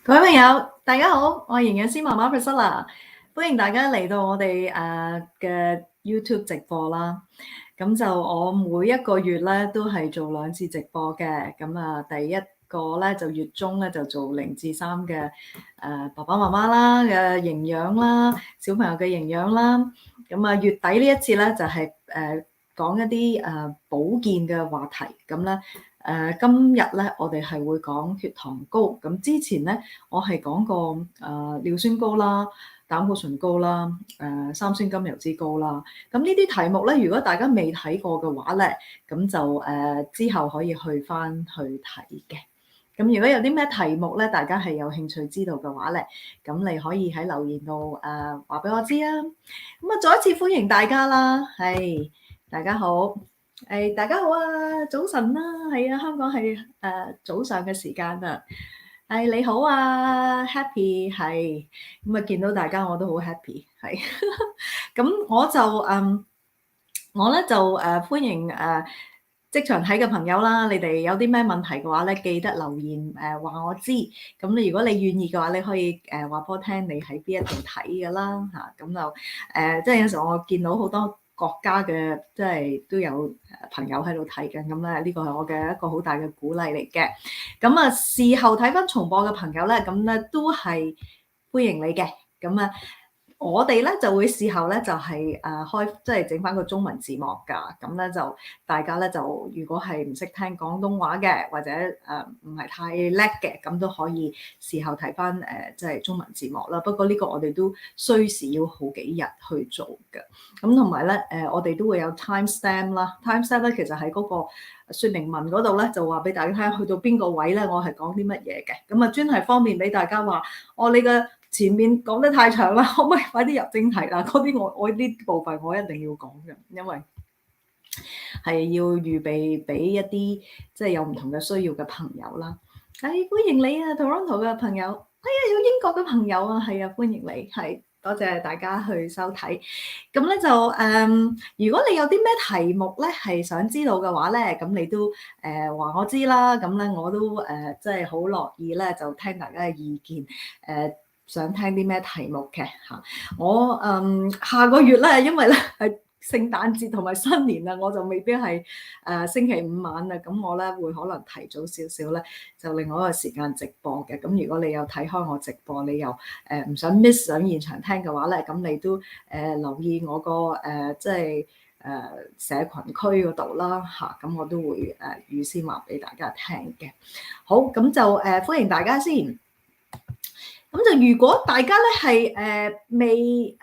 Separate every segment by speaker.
Speaker 1: 各位朋友，大家好，我係營養師媽媽 Priscilla，歡迎大家嚟到我哋嘅 YouTube 直播啦。咁就我每一個月咧都係做2次直播嘅。咁第一個咧就月中咧就做0至3嘅爸爸媽媽啦嘅營養啦，小朋友嘅營養啦。咁月底呢一次咧就係講一啲保健嘅話題。咁咧今日咧我哋係會講血糖高。咁之前咧我係講過尿酸高啦、膽固醇高啦、三酸甘油脂高啦。咁呢啲題目咧，如果大家未睇過嘅話咧，咁就之後可以去翻去睇嘅。咁如果有啲咩題目咧，大家係有興趣知道嘅話咧，咁你可以喺留言度話俾我知啊。咁再一次歡迎大家啦，係大家好。大家好啊，早晨啦，係啊，香港係早上嘅時間啊。你好啊，Happy 係咁啊，見到大家我都好 happy 係。咁我咧就歡迎即場睇嘅朋友啦，你哋有啲咩問題嘅話咧，記得留言話我知。咁你如果你願意嘅話，你可以話俾我聽你喺邊一度睇嘅啦嚇。咁就即係有時候我見到好多國家嘅即係都有朋友喺度睇緊，咁咧呢個係我嘅一個好大嘅鼓勵嚟嘅。咁事後睇翻重播嘅朋友咧，咁咧都係歡迎你嘅。咁我哋咧就會事後咧就係開即係整翻個中文字幕㗎。咁咧就大家咧就如果係唔識聽廣東話嘅，或者唔係太叻嘅，咁都可以事後睇翻即係中文字幕啦。不過呢個我哋都需時要好幾日去做嘅。咁同埋咧我哋都會有 time stamp 啦。time stamp 咧其實喺嗰個説明文嗰度咧就話俾大家聽，去到邊個位咧我係講啲乜嘢嘅。咁專係方便俾大家話，你嘅前面講得太長啦，可唔可以快啲入正題啦？嗰啲我呢部分我一定要講嘅，因為係要預備俾一啲即係有唔同嘅需要嘅朋友啦。歡迎你啊，Toronto 嘅朋友，有英國嘅朋友啊，係啊，歡迎你，係多謝大家去收睇。咁咧就如果你有啲咩題目咧係想知道嘅話咧，咁你都話我知啦。咁咧我都即係好樂意咧，就聽大家嘅意見。想聽啲咩題目嘅嚇？我下個月咧，因為咧係聖誕節同埋新年啊，我就未必係星期五晚啊。咁我咧會可能提早少少咧，就另外一個時間直播嘅。咁如果你有睇開我直播，你又唔想 miss 上現場聽嘅話咧，咁你都留意我個即係社群區嗰度啦嚇。咁我都會預先話俾大家聽嘅。好，咁就歡迎大家先。咁就如果大家咧係未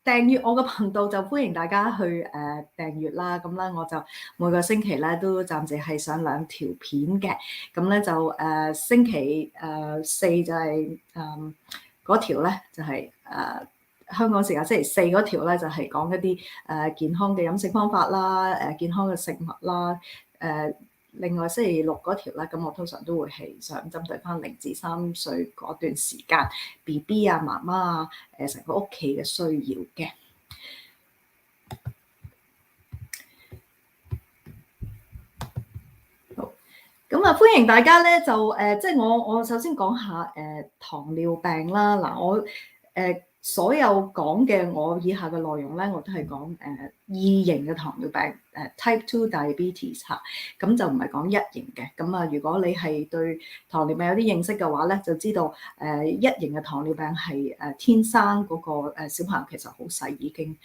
Speaker 1: 訂閱我嘅頻道，就歡迎大家去訂閱啦。咁咧我就每個星期咧都暫時係上2條片嘅。咁咧就星期4就係嗰條咧就係香港時間星期4嗰條咧就係講一啲健康嘅飲食方法啦，健康嘅食物啦，另外星期6嗰條咧，咁我通常都會係想針對翻0至3歲嗰段時間 BB 啊、媽媽啊、成個屋企嘅需要嘅。好，咁歡迎大家咧就即係我首先講下糖尿病啦。嗱，我所有講嘅我以下嘅內容咧，我都係講2型嘅糖尿病，Type 2 diabetes 嚇。咁就唔係講1型嘅。咁如果你係對糖尿病有啲認識嘅話咧，就知道1型嘅糖尿病係天生嗰個小朋友其實好細已經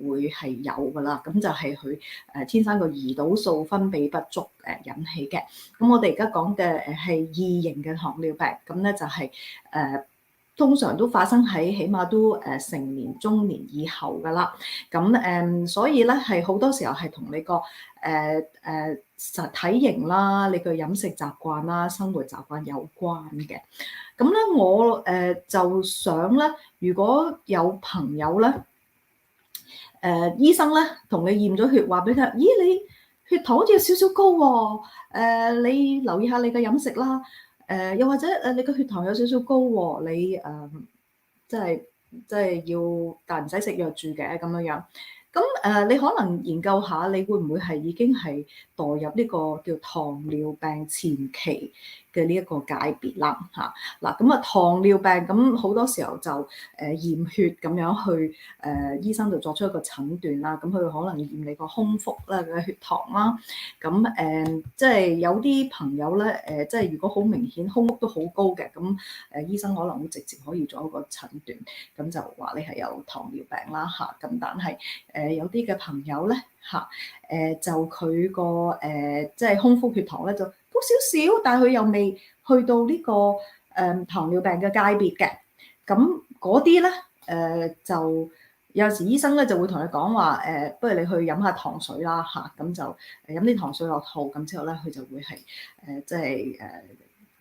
Speaker 1: 會係有噶啦。咁就係佢天生個胰島素分泌不足引起嘅。咁我哋而家講嘅係2型嘅糖尿病，咁咧就係通常都發生喺起碼都成年、中年以後噶啦。咁所以咧係好多時候係同你個實體型啦、你個飲食習慣啦、生活習慣有關嘅。咁咧我就想咧，如果有朋友咧，醫生咧同你驗咗血，話俾你聽，咦你血糖好似有少少高喎，你留意下你嘅飲食啦。又或者你個血糖有少少高喎，你即係要，但唔使食藥住嘅咁樣樣。咁你可能研究下，你會唔會係已經係墮入呢個叫糖尿病前期嘅呢一個界別啦？嚇嗱，咁糖尿病咁好多時候就驗血咁樣去醫生就作出一個診斷啦。咁佢可能驗你個空腹啦嘅血糖啦。咁即係有啲朋友咧即係如果好明顯空腹都好高嘅，咁醫生可能會直接可以做一個診斷，咁就話你係有糖尿病啦嚇。咁但係有啲嘅朋友咧嚇就佢個即係空腹血糖咧就高少少，但係佢又未去到呢個糖尿病嘅界別嘅。咁嗰啲咧就有時醫生咧就會同你講話不如你去飲下糖水啦嚇。咁就飲啲糖水落肚，咁之後咧佢就會係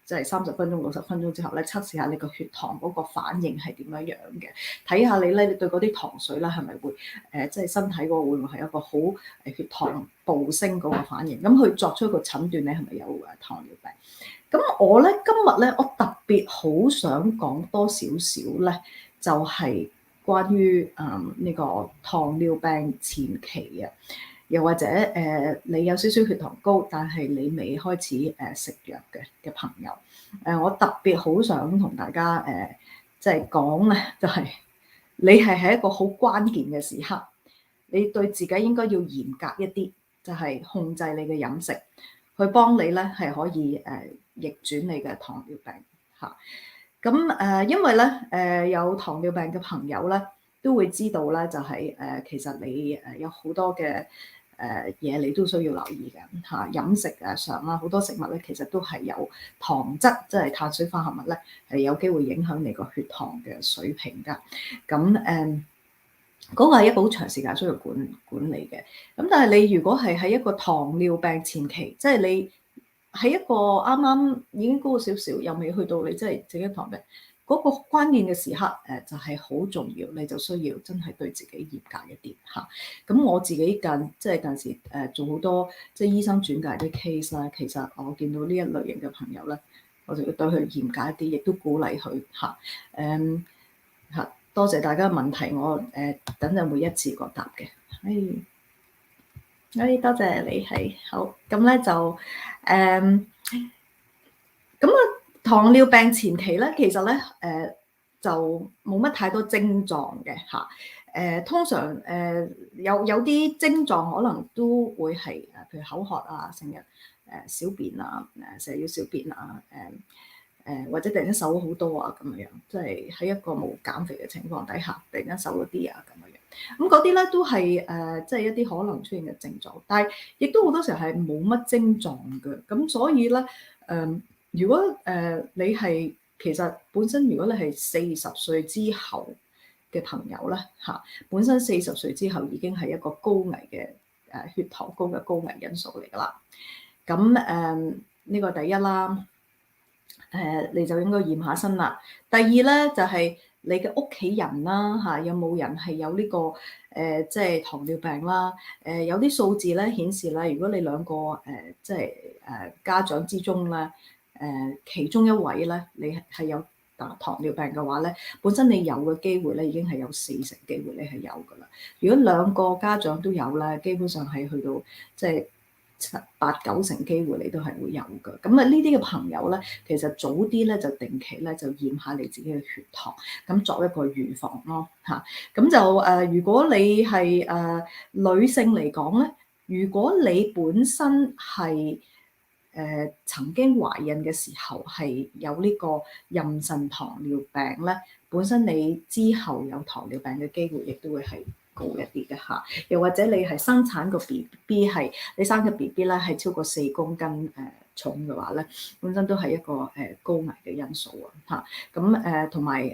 Speaker 1: 即係30分鐘、60分鐘之後咧，測試下你個血糖嗰個反應係點樣樣嘅，睇下你咧，你對嗰啲糖水咧係咪會即係身體嗰個會唔會係一個好血糖暴升嗰個反應？咁佢作出一個診斷，你係咪有糖尿病？咁我咧今日咧，我特別好想講多少少咧，就係關於呢個糖尿病前期啊。又或者你有少少血糖高，但係你未開始食藥嘅朋友，我特別好想同大家即係講咧，就係你係喺一個好關鍵嘅時刻，你對自己應該要嚴格一啲，就係控制你嘅飲食，去幫你咧係可以逆轉你嘅糖尿病嚇。咁因為咧有糖尿病嘅朋友咧都會知道咧，就係其實你有好多嘅嘢你都需要留意嘅嚇。飲食上啦，好多食物咧其實都係有糖質，即係碳水化合物咧係有機會影響你個血糖嘅水平㗎。咁嗰個係一個好長時間需要管理嘅。咁但係你如果係喺一個糖尿病前期，即係你喺一個啱啱已經高少少，又未去到你即係自己糖病嗰個關鍵嘅時刻，就係好重要，你就需要真係對自己嚴格一啲嚇。咁我自己近時做好多即係醫生轉介啲 case 啦，其實我見到呢一類型嘅朋友咧，我就要對佢嚴格一啲，亦都鼓勵佢嚇。嚇，多謝大家嘅問題，我等陣會一次過答嘅。多謝你係好，咁咧就咁糖尿病前期咧，其實咧就冇乜太多症狀嘅嚇。通常有啲症狀可能都會係譬如口渴啊，成日小便啊，成日要小便啊，或者突然間瘦咗好多啊咁樣，即係喺一個冇減肥嘅情況底下，突然間瘦咗啲啊咁樣。咁嗰啲咧都係即係一啲可能出現嘅症狀，但係亦都好多時候係冇乜症狀嘅。咁所以咧如果你係其實本身如果你係40歲之後嘅朋友咧嚇，本身40歲之後已經係一個高危嘅血糖高嘅高危因素嚟㗎啦。咁呢個第一啦。你就應該驗下身啦。第二咧就係你嘅屋企人啦嚇，有冇人係有呢個即係糖尿病啦？有啲數字咧顯示咧，如果你兩個即係家長之中咧其中一位咧，你係有糖尿病嘅話咧，本身你有嘅機會咧已經係有40%機會你係有㗎啦。如果兩個家長都有咧，基本上係去到即係8-9成機會你都係會有㗎。咁呢啲嘅朋友咧，其實早啲咧就定期咧就驗下你自己嘅血糖，咁作一個預防咯嚇。咁就如果你係女性嚟講咧，如果你本身係曾經懷孕嘅時候係有呢個妊娠糖尿病咧，本身你之後有糖尿病嘅機會亦都會係高一啲嘅嚇。又或者你係生產個 BB 係你生嘅 BB 咧係超過4公斤重嘅話咧，本身都係一個高危嘅因素啊嚇。咁同埋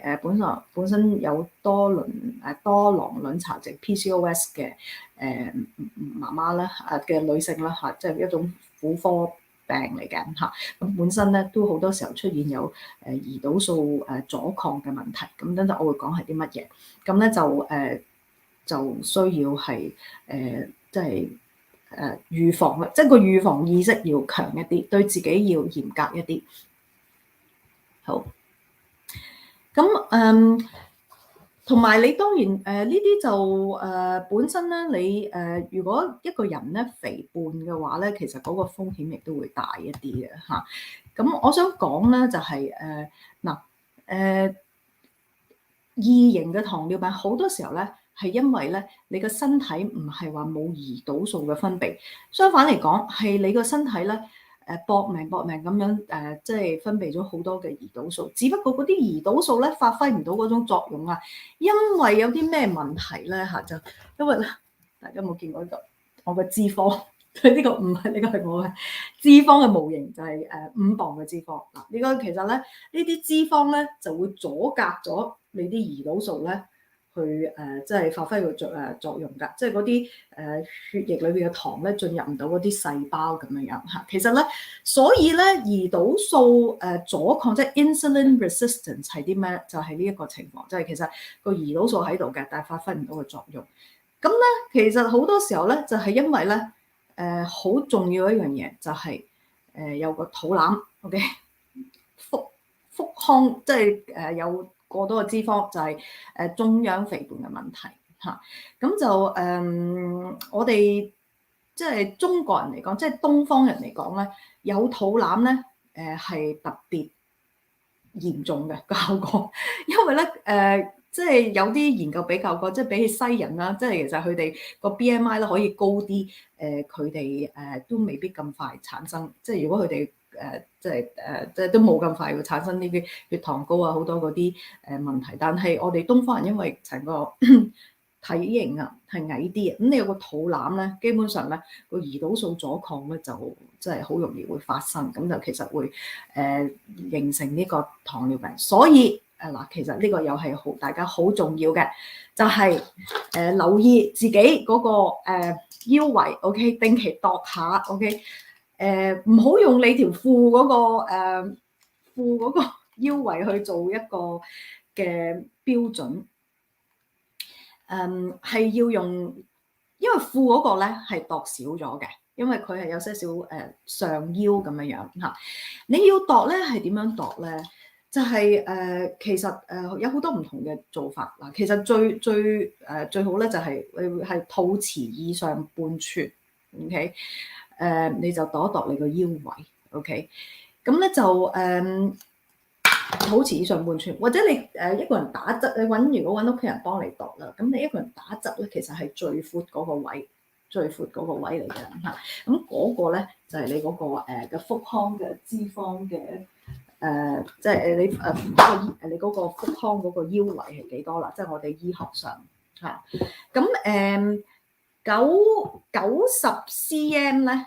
Speaker 1: 本身有多囊卵巢症 PCOS 嘅媽媽啦嘅女性啦嚇，即係一種婦科病嚟嘅嚇。咁本身咧都好多時候出現有胰島素阻抗嘅問題。咁等陣我會講係啲乜嘢。咁咧就需要係即係預防嘅，即係個預防意識要強一啲，對自己要嚴格一啲。好，咁同埋你當然呢啲就本身咧，你如果一個人咧肥胖嘅話咧，其實嗰個風險亦都會大一啲嘅嚇。咁我想講咧就係二型嘅糖尿病好多時候咧係因為咧你個身體唔係話冇胰島素嘅分泌，相反嚟講係你個身體咧搏命咁樣即係分泌咗好多嘅胰島素，只不過嗰啲胰島素咧發揮唔到嗰種作用啊，因為有啲咩問題咧嚇就因為咧大家有冇見過呢個我嘅脂肪？呢個唔係，呢個係我嘅脂肪嘅模型，就係5磅嘅脂肪嗱。呢個其實咧，呢啲脂肪咧就會阻隔咗你啲胰島素咧去即係發揮個作用㗎，即係嗰啲血液裏邊嘅糖咧進入唔到嗰啲細胞咁樣嚇。其實咧，所以咧胰島素阻抗即係 insulin resistance 係啲咩？就係呢一個情況，即係其實個胰島素喺度嘅，但係發揮唔到個作用。咁咧，其實好多時候咧就係因為咧。好重要一樣嘢就係、有個肚腩 ，OK，腹腔即係有過多嘅脂肪，就係、中央肥胖嘅問題嚇。咁就我哋即係中國人嚟講，即係東方人嚟講咧，有肚腩咧係特別嚴重嘅個效果，因為咧即係有啲研究比較過，即係比起西人啦，即係其實佢哋個 BMI 咧可以高啲，佢哋都未必咁快產生。即係如果佢哋即係都冇咁快會產生呢啲血糖高啊，好多嗰啲問題。但係我哋東方人因為成個體型啊係矮啲啊，咁你有個肚腩咧，基本上咧個胰島素阻抗咧就即係好容易會發生，咁就其實會形成呢個糖尿病。所以嗱，其實呢個又係好大家好重要嘅，就係留意自己嗰個腰圍 ，OK， 定期度下 ，OK，唔好用你條褲嗰個褲嗰個腰圍去做一個嘅標準，係要用，因為褲嗰個咧係度少咗嘅，因為佢係有些少上腰咁樣樣嚇。你要度咧係點樣度咧？就係其實有好多唔同嘅做法嗱。其實最好咧就係肚臍以上半寸 ，OK，你就度一度你個腰圍 ，OK，咁咧就肚臍以上半寸，或者你一個人打側，如果揾屋企人幫你度啦，咁你一個人打側咧，其實係最闊嗰個位，最闊嗰個位嚟嘅嚇。咁嗰個咧就係你嗰個嘅腹腔嘅脂肪嘅。即係你嗰個腹腔嗰個腰圍係幾多啦？即係我哋醫學上嚇。咁90 cm 咧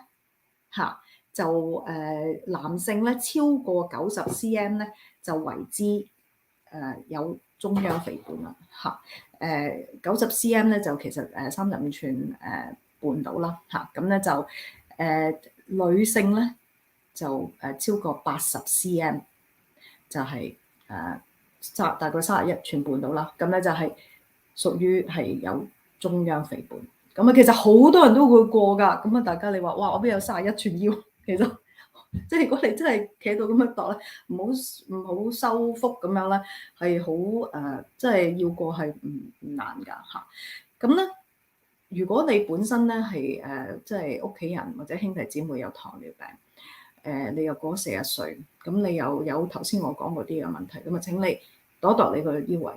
Speaker 1: 嚇，就男性咧超過90 cm 咧就為之有中央肥胖啦嚇。90 cm 咧就其實35寸半到啦嚇。咁咧就女性咧。就超過80 cm， 就係大概31寸半到啦。咁咧就係屬於係有中央肥胖。咁啊，其實好多人都會過㗎。咁啊，大家你話哇，我邊有31寸腰？其實即係如果你真係企到咁樣度咧，唔好收腹咁樣咧，係好即係要過係唔難㗎嚇。咁咧，如果你本身咧係即係屋企人或者兄弟姊妹有糖尿病。你又過40歲，咁你又有頭先我講嗰啲嘅問題，咁啊請你度度你個腰圍。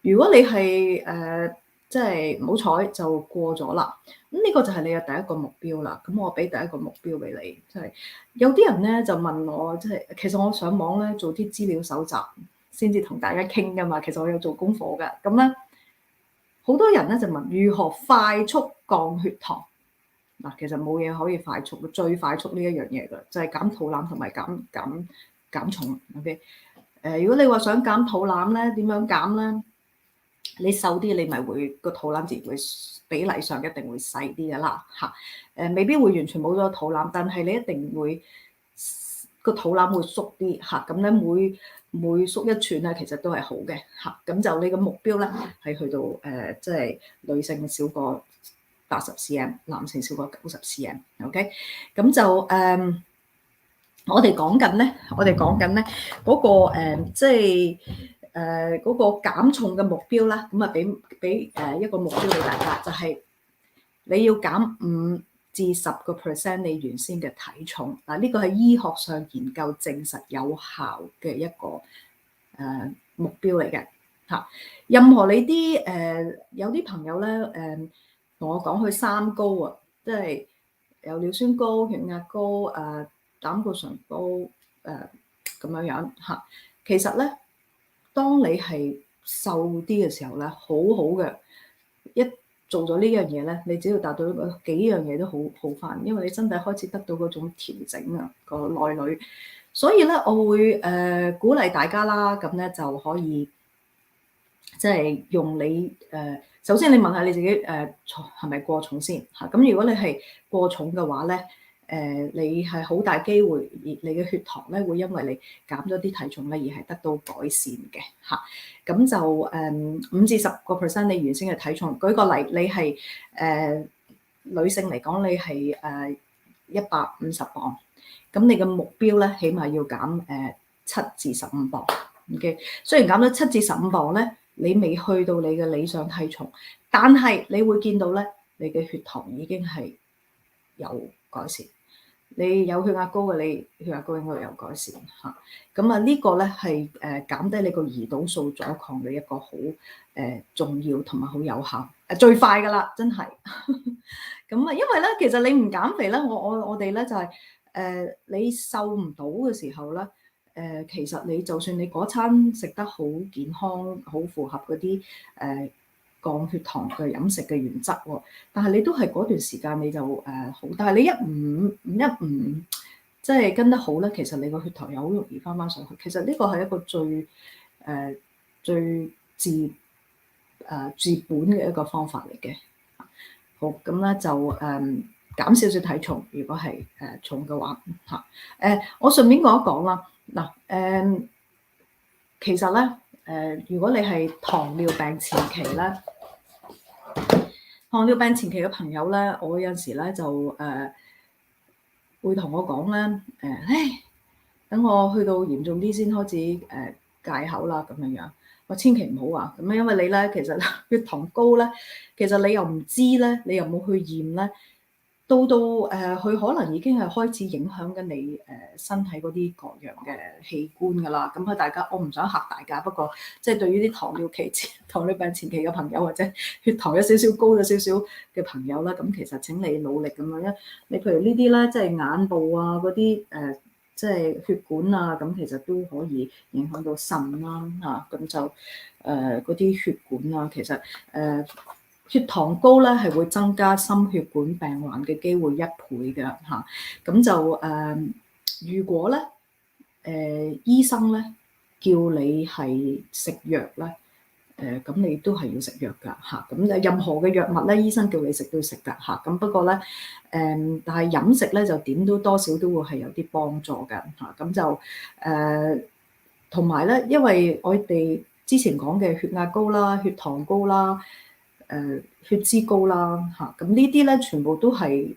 Speaker 1: 如果你係即係唔好彩就過咗啦，咁呢個就係你嘅第一個目標啦。咁我俾第一個目標俾你，即係有啲人咧就問我，即係其實我上網咧做啲資料搜集，先至同大家傾噶嘛。其實我有做功課㗎，咁咧好多人咧就問如何快速降血糖。嗱，其實冇嘢可以快速，最快速呢一樣嘢㗎，就係減肚腩同埋減重。OK，如果你話想減肚腩咧，點樣減咧？你瘦啲，你咪會個肚腩自然會比例上一定會細啲㗎啦嚇。未必會完全冇咗肚腩，但係你一定會個肚腩會縮啲嚇。咁咧每縮1寸咧，其實都係好嘅嚇。咁就你個目標咧係去到即係女性少過80 cm， 男性少過90 cm，OK， 咁就我哋講緊咧嗰個即係嗰個減重嘅目標啦，咁啊俾一個目標俾大家，就係你要減5至10% 你原先嘅體重。嗱，呢個係醫學上研究證實有效嘅一個目標嚟嘅嚇。任何你啲有啲朋友咧同我講佢三高啊，即係有尿酸高、血壓高、膽固醇高咁樣嚇。其實咧，當你係瘦啲嘅時候咧，好好嘅，一做咗呢樣嘢咧，你只要達到幾樣嘢都好返，因為你身體開始得到嗰種調整啊，個內裏。所以咧，我會鼓勵大家啦，咁咧就可以即係用你首先你問下你自己係咪過重先嚇？咁如果你係過重嘅話咧，你係好大機會，你嘅血糖咧會因為你減咗啲體重咧而係得到改善嘅嚇。咁就5至10% 你原先嘅體重。舉個例，你係女性嚟講，你係150磅，咁你嘅目標咧起碼要減7至15磅。OK， 雖然減咗7至15磅咧，你未去到你嘅理想體重，但係你會見到咧，你嘅血糖已經係有改善。你有血壓高嘅，你血壓高應該有改善嚇。咁啊，呢個咧係減低你個胰島素阻抗嘅一個好重要同埋好有效最快噶啦，真係。咁啊，因為咧，其實你唔減肥咧，我哋咧就係你瘦唔到嘅時候咧，其實你就算你嗰餐食得好健康，好符合嗰啲降血糖嘅飲食嘅原則喎，但係你都係嗰段時間你就好，但係你唔即係跟得好咧，其實你個血糖又好容易翻上去。其實呢個係一個最治本嘅一個方法嚟嘅。好，咁咧就減少少體重，如果係重嘅話嚇。我順便講一講啦，嗱其實咧如果你係糖尿病前期咧，糖尿病前期嘅朋友咧，我有陣時咧就會同我講咧等我去到嚴重啲先開始戒口啦咁樣樣。我千祈唔好啊，咁樣因為你咧其實血糖高咧，其實你又唔知咧，你又冇去驗咧，到佢可能已經係開始影響緊你身體嗰啲各樣嘅器官㗎啦。咁大家我唔想嚇大家，不過即係對於啲糖尿病前期嘅朋友或者血糖有少少高咗少少嘅朋友啦，咁其實請你努力咁樣，你譬如呢啲咧，即係眼部啊嗰啲即係血管啊，咁其實都可以影響到腎啦嚇，咁就嗰啲血管啊，其實血糖高咧係會增加心血管病患嘅機會1倍嘅嚇，咁就如果咧醫生咧叫你係食藥咧。咁你都係要食藥㗎嚇，咁任何嘅藥物咧，醫生叫你食都要食㗎嚇。咁不過咧，但係飲食咧就點都多少都會係有啲幫助㗎嚇。咁就同埋咧，因為我哋之前講嘅血壓高啦、血糖高啦、血脂高啦嚇，咁呢啲咧全部都係，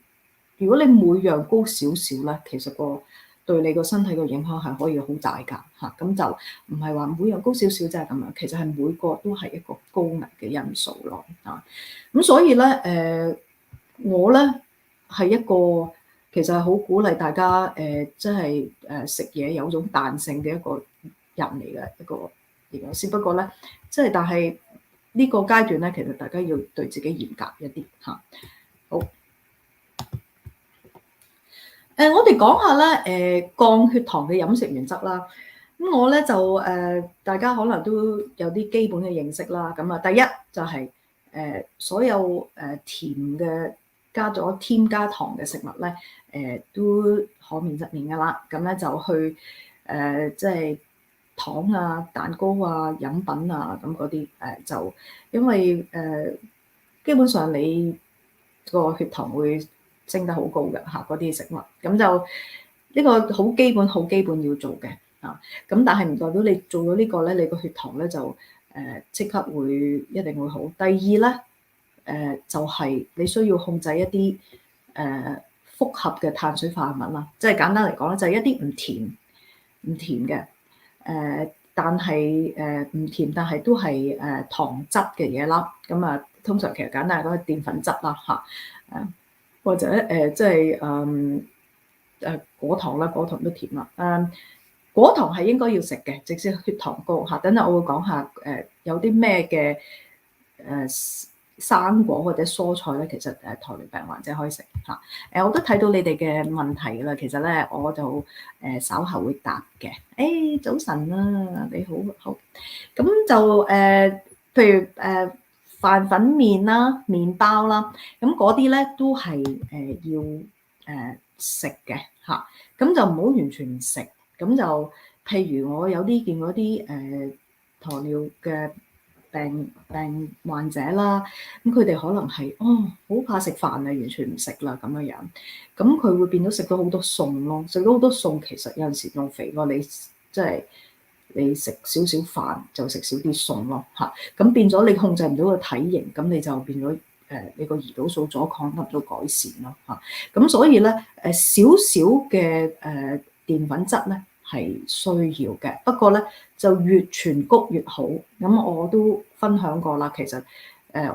Speaker 1: 如果你每樣高少少咧，其實對你個身體嘅影響係可以好大㗎嚇，咁就唔係話每樣高少少即係咁樣，其實係每個都係一個高危嘅因素咯嚇。咁所以咧我咧係一個其實係好鼓勵大家即係食嘢有種彈性嘅一個人嚟嘅一個營養師。不過咧，即係但係呢個階段咧，其實大家要對自己嚴格一啲嚇。好。我哋講下咧，降血糖嘅飲食原則啦。咁我咧就大家可能都有啲基本嘅認識啦。咁啊，第一就係所有甜嘅加咗添加糖嘅食物咧，都可免則免㗎啦。咁咧就去即係糖啊、蛋糕啊、飲品啊咁嗰啲就因為基本上你個血糖會升得好高嘅嚇，嗰啲食物咁就呢個好基本要做嘅啊。咁但係唔代表你做咗呢個咧，你個血糖咧就即刻一定會好。第二咧就係你需要控制一啲複合嘅碳水化合物啦，即係簡單嚟講咧，就係一啲唔甜嘅但係唔甜，但係都係糖質嘅嘢啦。咁啊，通常其實簡單係嗰個澱粉質啦嚇，或者即係果糖啦，果糖都甜啦。果糖係應該要食嘅，直至血糖高嚇。等陣我會講下有啲咩嘅生果或者蔬菜咧，其實糖尿病患者可以食嚇。我都睇到你哋嘅問題啦，其實咧我就稍後會答嘅。早晨啊，你好好。咁就譬如飯粉麵啦、麵包啦，咁嗰啲咧都係要食嘅嚇。咁就唔好完全唔食。咁就譬如我有啲見嗰啲糖尿嘅病患者啦，咁佢哋可能係好怕食飯啊，完全唔食啦咁樣樣，咁佢會變到食到好多餸咯，食到好多餸其實有陣時仲肥過你，即係你食少少飯就食少啲餸咯嚇，咁變咗你控制唔到個體型，咁你就變咗你個胰島素阻抗得唔到改善咯嚇，咁所以咧少少嘅澱粉質咧係需要嘅，不過咧就越全穀越好。咁我都分享過啦，其實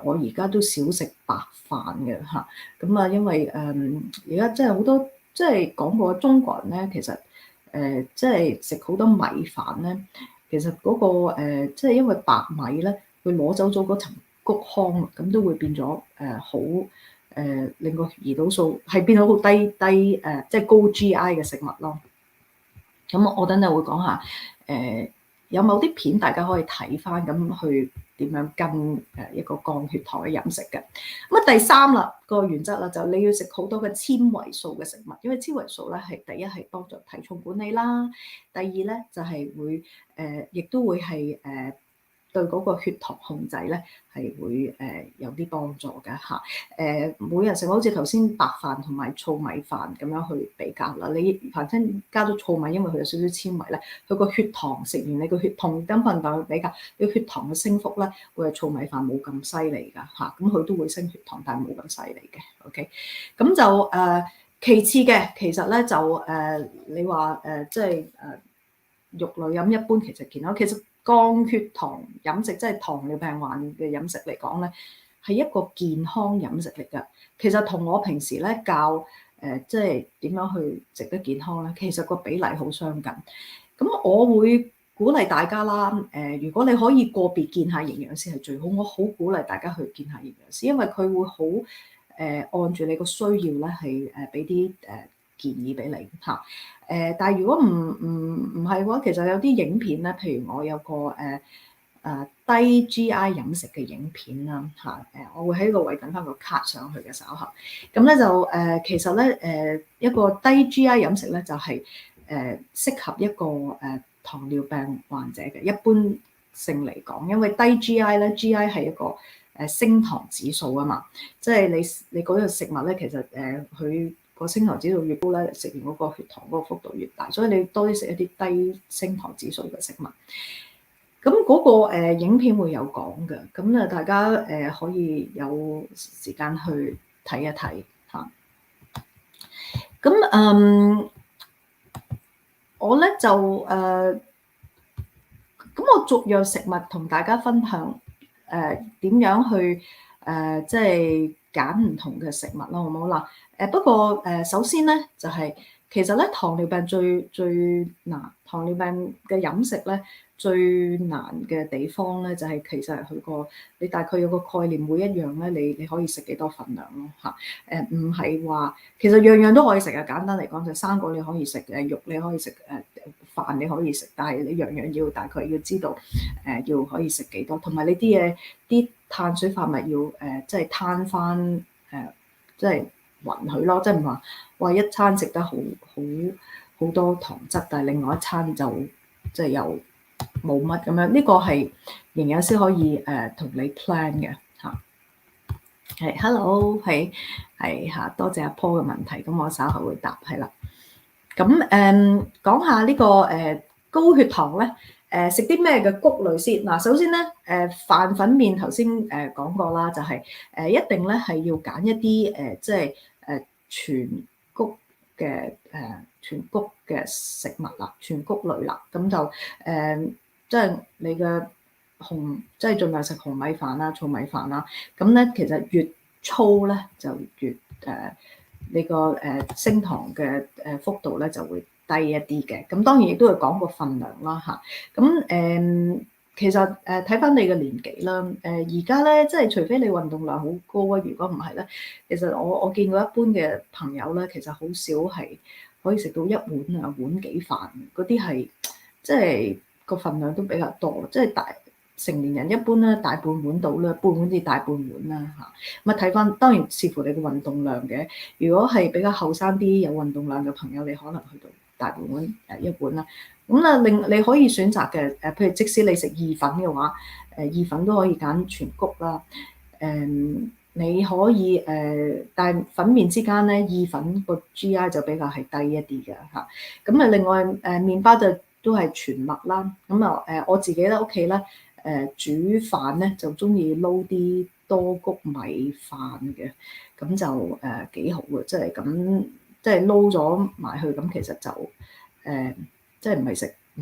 Speaker 1: 我而家都少食白飯嘅嚇。咁啊，因為而家真係好多即係講過中國人咧，其實即係食好多米飯咧，其實嗰個即係因為白米咧，會攞走咗嗰層穀糠，咁都會變咗好令個胰島素係變到好低即係高 GI 嘅食物咯。咁我等陣會講下，有某啲片大家可以睇翻，咁去點樣跟一個降血糖嘅飲食嘅。咁啊第三啦個原則啦，就你要食好多嘅纖維素嘅食物，因為纖維素咧係第一係幫助體重管理啦，第二咧就係會亦都會係對嗰個血糖控制咧係會有啲幫助嘅嚇。每日食好似頭先白飯同埋糙米飯咁樣去比較啦。你凡親加咗糙米，因為佢有少少纖維咧，佢個血糖食完你個血同等份量去比較，你血糖嘅升幅咧會係糙米飯冇咁犀利㗎嚇。咁佢都會升血糖，但係冇咁犀利嘅。OK，咁就其次嘅，其實咧就你話即係肉類飲一般其實健康，其實降血糖飲食即係糖尿病患嘅飲食嚟講咧，係一個健康飲食嚟㗎。其實同我平時咧教即係點樣去食得健康咧，其實個比例好相近。咁我會鼓勵大家啦，如果你可以個別見下營養師係最好，我好鼓勵大家去見下營養師，因為佢會好按住你個需要咧係俾啲建議俾你嚇。但係如果唔係嘅話，其實有啲影片咧，譬如我有個低 GI 飲食嘅影片啦嚇，我會喺度為緊翻個卡上去嘅稍後。咁咧就其實咧一個低 GI 飲食咧就係適合一個糖尿病患者嘅一般性嚟講，因為低 GI 咧 GI 係一個升糖指數啊嘛，即係你嗰樣食物咧，其實佢個升糖指數越高咧，食完嗰個血糖嗰個幅度越大，所以你多啲食一啲低升糖指數嘅食物。咁嗰個影片會有講嘅，咁啊大家可以有時間去睇一睇嚇。咁我咧就咁我逐樣食物同大家分享點樣去即係揀唔同嘅食物咯，好唔好啦？不過首先咧就係其實咧糖尿病最難，糖尿病嘅飲食咧最難嘅地方咧就係其實係佢個你大概有個概念，每一樣咧你可以食幾多份量咯嚇。唔係話其實樣樣都可以食啊，簡單嚟講就生果你可以食，肉你可以食，飯你可以食，但係你樣樣要大概要知道要可以食幾多，同埋你啲嘢啲碳水化物要即係攤翻即係勻佢咯，即係唔話一餐食得好多糖質，但係另外一餐就即係又冇乜咁樣，呢個係營養師可以同你 plan 嘅嚇。係，hello，係嚇，多謝阿 Paul 嘅問題，咁我稍後會答係啦。咁講下呢個高血糖咧，食啲咩嘅穀類先嗱？首先咧，飯粉麵頭先講過啦，就係一定咧係要揀一啲即係全穀嘅全穀嘅食物啦，全穀類啦，咁就即係你嘅即係盡量食紅米飯啦、糙米飯啦。咁咧其實越粗咧就越你個升糖嘅幅度咧就會低一啲嘅。咁當然亦都會講個份量啦嚇。咁其實睇翻你嘅年紀啦，而家咧即係除非你運動量好高啊，如果唔係咧，其實我見過一般嘅朋友咧，其實好少係可以食到一碗啊碗幾飯，嗰啲係即係個份量都比較多，即係成年人一般咧大半碗到啦，半碗至大半碗啦嚇。咁啊睇翻，當然視乎你嘅運動量嘅。如果係比較後生啲有運動量嘅朋友，你可能去到大半碗一碗啦。咁啊，你可以選擇嘅譬如即使你食意粉嘅話，意粉都可以揀全穀啦。你可以但係粉麵之間咧，意粉個 GI 就比較係低一啲嘅嚇。咁啊，另外麵包就都係全麥啦。咁啊我自己咧屋企咧煮飯咧就中意撈啲多谷米飯嘅，咁就幾好嘅，即係咁即係撈咗埋去，咁其實就即係唔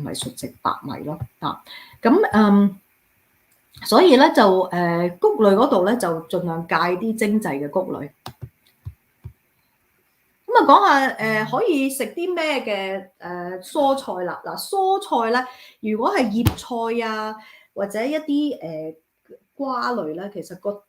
Speaker 1: 係純食白米咯啊。咁所以咧就穀類嗰度咧就盡量戒啲精製嘅穀類。咁啊講下可以食啲咩嘅蔬菜啦。嗱，蔬菜咧如果係葉菜啊或者一啲瓜類咧，其實個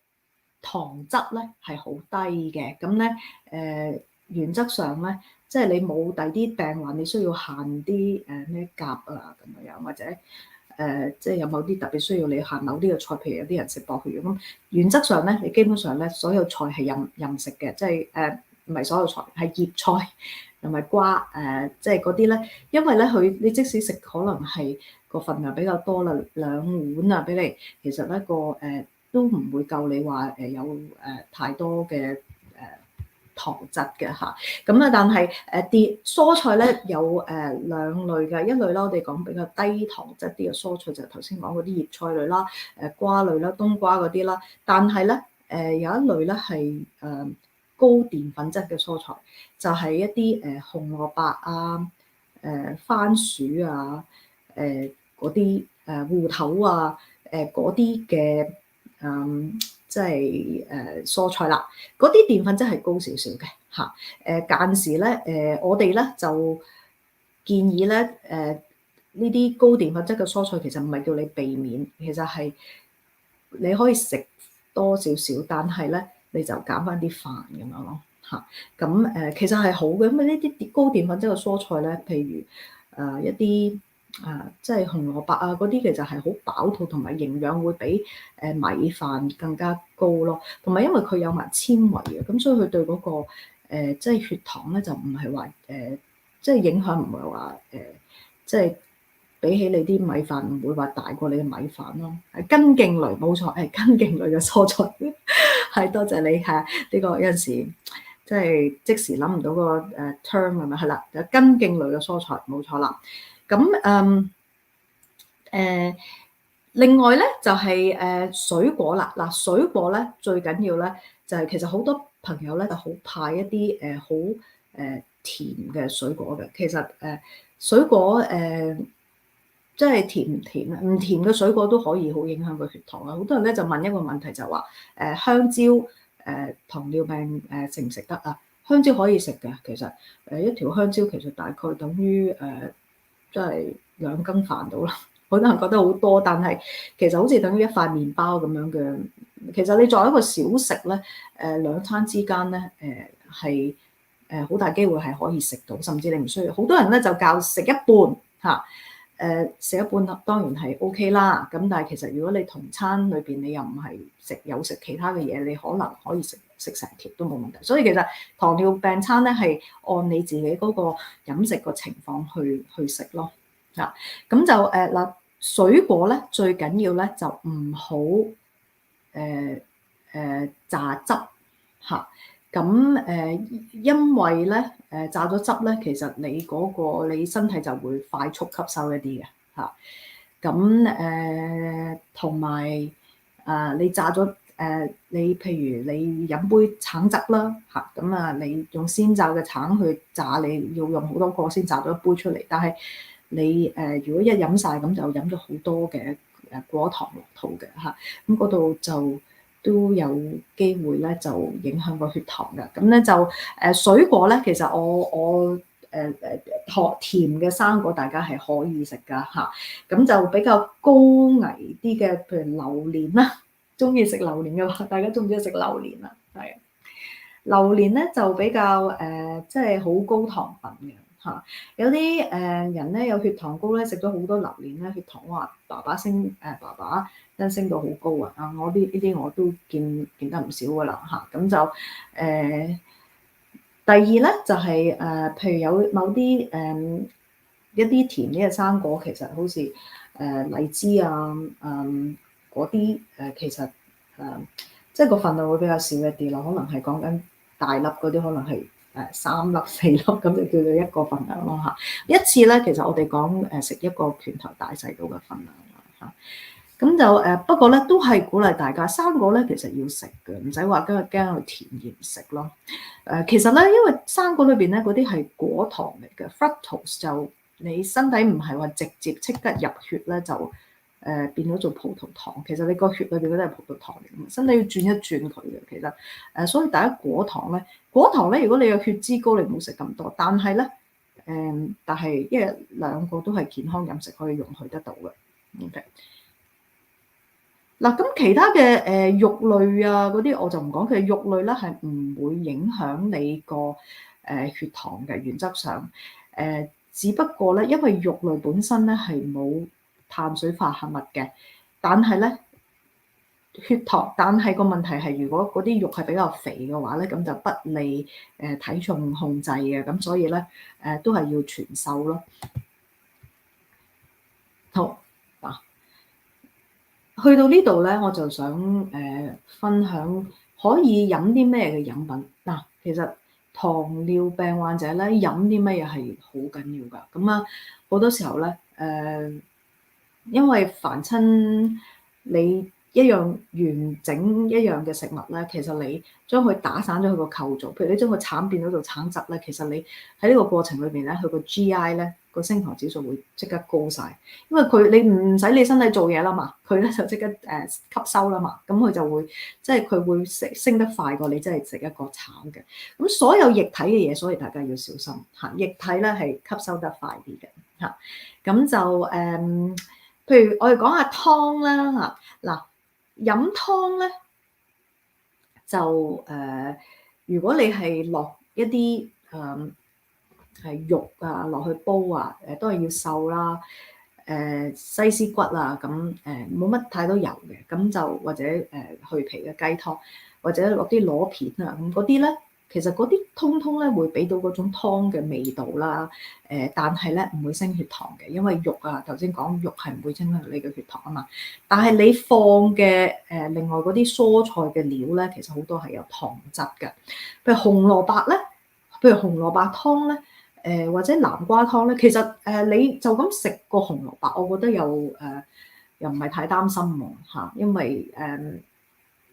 Speaker 1: 糖質咧係好低嘅。咁咧原則上咧，即係你冇第啲病患，你需要限啲咩鉀啊咁樣，或者即係有某啲特別需要你限某啲嘅菜，譬如有啲人食薄血咁。原則上咧，你基本上咧所有菜係任食嘅，即係唔係所有菜係葉菜同埋瓜即係嗰啲咧，因為咧你即使食可能係個份量比較多啦，2碗啊俾你，其實咧都唔會夠你話有太多嘅糖質嘅嚇。咁啊，但係啲蔬菜咧有兩類嘅，一類啦，我哋講比較低糖質啲嘅蔬菜就係頭先講嗰啲葉菜類啦、瓜類啦、冬瓜嗰啲啦。但係咧有一類咧係高澱粉質嘅蔬菜，就係一啲紅蘿蔔啊、番薯啊、嗰啲芋頭啊、嗰啲嘅即係蔬菜啦。嗰啲澱粉質係高少少嘅嚇。間時咧我哋咧就建議咧呢啲高澱粉質嘅蔬菜其實唔係叫你避免，其實係你可以食多少少，但係咧你就減翻啲飯咁樣咯嚇。咁其實係好嘅，因為呢啲高澱粉質嘅蔬菜咧，譬如一啲即係紅蘿蔔啊嗰啲，其實係好飽肚同埋營養會比米飯更加高咯。同埋因為佢有埋纖維嘅，咁所以佢對嗰個即係血糖咧就唔係話即係影響唔係話即係比起你啲米飯唔會話大過你嘅米飯咯。係根莖類冇錯，係根莖類嘅蔬菜。係多謝你嚇，呢個有陣時即係即時諗唔到個term 係咪？係啦，有根莖類嘅蔬菜冇錯啦。咁另外咧就係水果啦。嗱，水果咧最緊要咧就係其實好多朋友咧就好怕一啲好甜嘅水果嘅。其實水果即係甜唔甜啊？唔甜嘅水果都可以好影響個血糖啊！好多人咧就問一個問題就話香蕉糖尿病食唔食得啊？香蕉可以食嘅，其實一條香蕉其實大概等於即係2羹飯到啦。好多人覺得好多，但係其實好似等於一塊麵包咁樣嘅。其實你作為一個小食咧，2餐之間咧係好大機會係可以食到，甚至你唔需要。好多人咧就教食一半嚇。食一半當然係 OK 啦。咁但係其實如果你同餐裏邊你又唔係有食其他嘅嘢，你可能可以食成條都冇問題。所以其實糖尿病餐咧係按你自己嗰個飲食個情況去食咯。咁就嗱，水果咧最緊要咧就唔好榨汁嚇。咁因為咧榨咗汁咧，其實你身體就會快速吸收一啲嘅嚇。咁同埋你榨咗你譬如你飲杯橙汁啦嚇，咁你用鮮榨嘅橙去榨，你要用好多個先榨咗一杯出嚟。但係你如果一飲晒咁就飲咗好多嘅果糖落肚嘅嚇，咁嗰度就都有機會咧就影響個血糖嘅。咁咧就水果咧，其實我甜嘅生果大家係可以食噶嚇，咁就比較高危啲嘅，譬如榴蓮啦，中意食榴蓮嘅話，大家中唔中意食榴蓮啊？係榴蓮咧就比較即係好高糖分嘅嚇，有啲人咧有血糖高咧，食咗好多榴蓮咧，血糖哇爸爸真升到好高啊！我呢啲我都見得唔少噶啦嚇，咁就第二咧就係譬如有某啲一啲甜啲嘅生果，其實好似荔枝啊，嗰啲其實即係個份量會比較少一啲咯，可能係講緊大粒嗰啲，可能係3粒4粒咁就叫做一個份量咯嚇。一次咧，其實我哋講食一個拳頭大細到嘅份量啦嚇。咁就不過咧都係鼓勵大家生果咧，其實要食嘅，唔使話今日驚佢甜而唔食咯。其實咧，因為生果裏邊咧嗰啲係果糖嚟嘅 fructose 就你身體唔係話直接即刻入血咧就變咗做葡萄糖，其實你個血裏邊嗰啲係葡萄糖嚟嘅嘛，身體要轉一轉佢嘅。其實所以大家果糖咧，如果你有血脂高，你唔好食咁多。但係咧但係因為兩個都係健康飲食可以容許得到嘅。OK。嗱，咁其他嘅肉類啊嗰啲我就唔講，其實肉類咧係唔會影響你個血糖嘅，原則上只不過咧，因為肉類本身咧係冇碳水化合物嘅，但係咧但係個問題係，如果嗰啲肉係比較肥嘅話咧，咁就不利體重控制嘅，咁所以咧都係要全瘦咯。好。去到呢度咧，我就想分享可以飲啲咩嘅飲品嗱。其實糖尿病患者咧飲啲乜嘢係好緊要㗎。咁啊好多時候咧因為凡親你一樣完整一樣嘅食物咧，其實你將佢打散咗佢個構造，譬如你將個橙變咗做橙汁咧，其實你喺呢個過程裏邊咧，佢個 GI 咧個升糖指數會即刻高晒，因為你唔使你身體做嘢啦嘛，佢咧就即刻吸收啦嘛，咁佢就會即係佢會升得快過你真係食一個橙嘅。咁所有液體嘅嘢，所以大家要小心嚇，液體咧係吸收得快啲嘅嚇。咁就譬如我哋講下湯啦嚇，嗱飲湯咧就如果你係落一啲係肉啊落去煲啊，都係要瘦啦，西施骨啊咁冇乜太多油嘅，咁就或者去皮嘅雞湯，或者落啲螺片啊咁嗰啲咧。其實嗰啲通通咧會俾到嗰種湯嘅味道啦，但係咧唔會升血糖嘅，因為肉啊頭先講肉係唔會升你嘅血糖啊嘛。但係你放嘅另外嗰啲蔬菜嘅料咧，其實好多係有糖質嘅，譬如紅蘿蔔咧，譬如紅蘿蔔湯咧，或者南瓜湯咧，其實你就咁食個紅蘿蔔，我覺得又唔係太擔心喎嚇，因為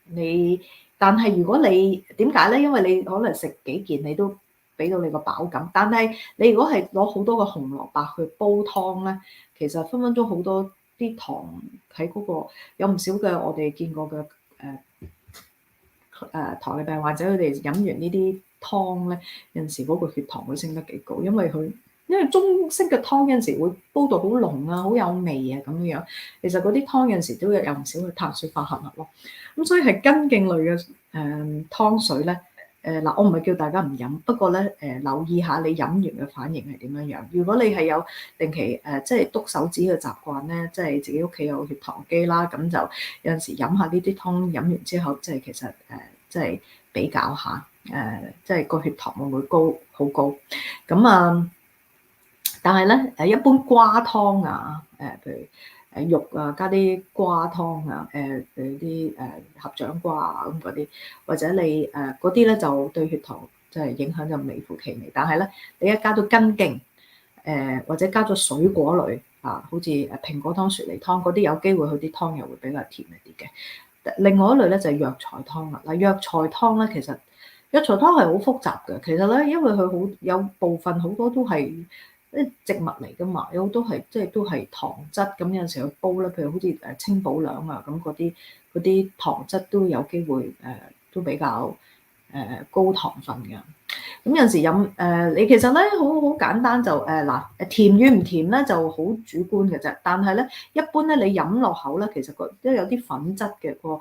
Speaker 1: 你。但係如果你點解咧？因為你可能食幾件你都俾到你個飽感，但係你如果係攞好多個紅蘿蔔去煲湯咧，其實分分鐘好多啲糖喺嗰個有唔少嘅我哋見過嘅糖尿病患者佢哋飲完呢啲湯咧，有陣時嗰個血糖會升得幾高，因為中式嘅湯有陣時會煲到好濃啊，好有味啊咁樣。其實嗰啲湯有陣時都有唔少嘅碳水化合物咯。咁所以係根莖類嘅湯水咧，嗱我唔係叫大家唔飲，不過咧留意下你飲完嘅反應係點樣樣。如果你係有定期即係篤手指嘅習慣咧，即係自己屋企有血糖機啦，咁就有陣時飲下呢啲湯，飲完之後即係其實即係比較下即係個血糖會唔會高好高咁啊？但係咧一般瓜湯啊，譬如肉啊加啲瓜湯啊，啲合掌瓜啊咁嗰啲，或者你嗰啲咧就對血糖即係影響就微乎其微。但係咧你一加到根莖或者加咗水果類啊，好似蘋果湯、雪梨湯嗰啲，有機會佢啲湯又會比較甜一啲嘅。另外一類咧就係藥材湯啦。嗱藥材湯咧其實藥材湯係好複雜嘅，其實咧因為佢好有部分好多都係啲植物嚟噶嘛，有好多係即係都係糖質，咁有陣時去煲咧，譬如好似清補涼啊，咁嗰啲糖質都有機會都比較高糖分㗎。咁有陣時飲你其實咧好簡單就嗱甜與唔甜咧就好主觀嘅啫。但係咧一般咧你飲落口咧，其實都有啲粉質嘅個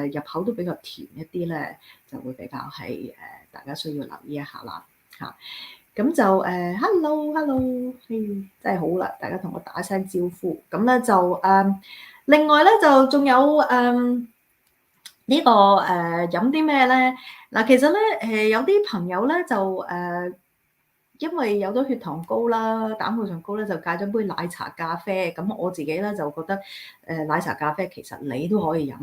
Speaker 1: 入口都比較甜一啲咧，就會比較係大家需要留意一下啦嚇。咁就hello，真係好啦，大家同我打聲招呼。咁咧就另外咧就仲有呢個飲啲咩咧？嗱，其實咧有啲朋友咧就因為有咗血糖高啦、膽固醇高咧，就戒咗杯奶茶咖啡。咁我自己咧就覺得奶茶咖啡其實你都可以飲，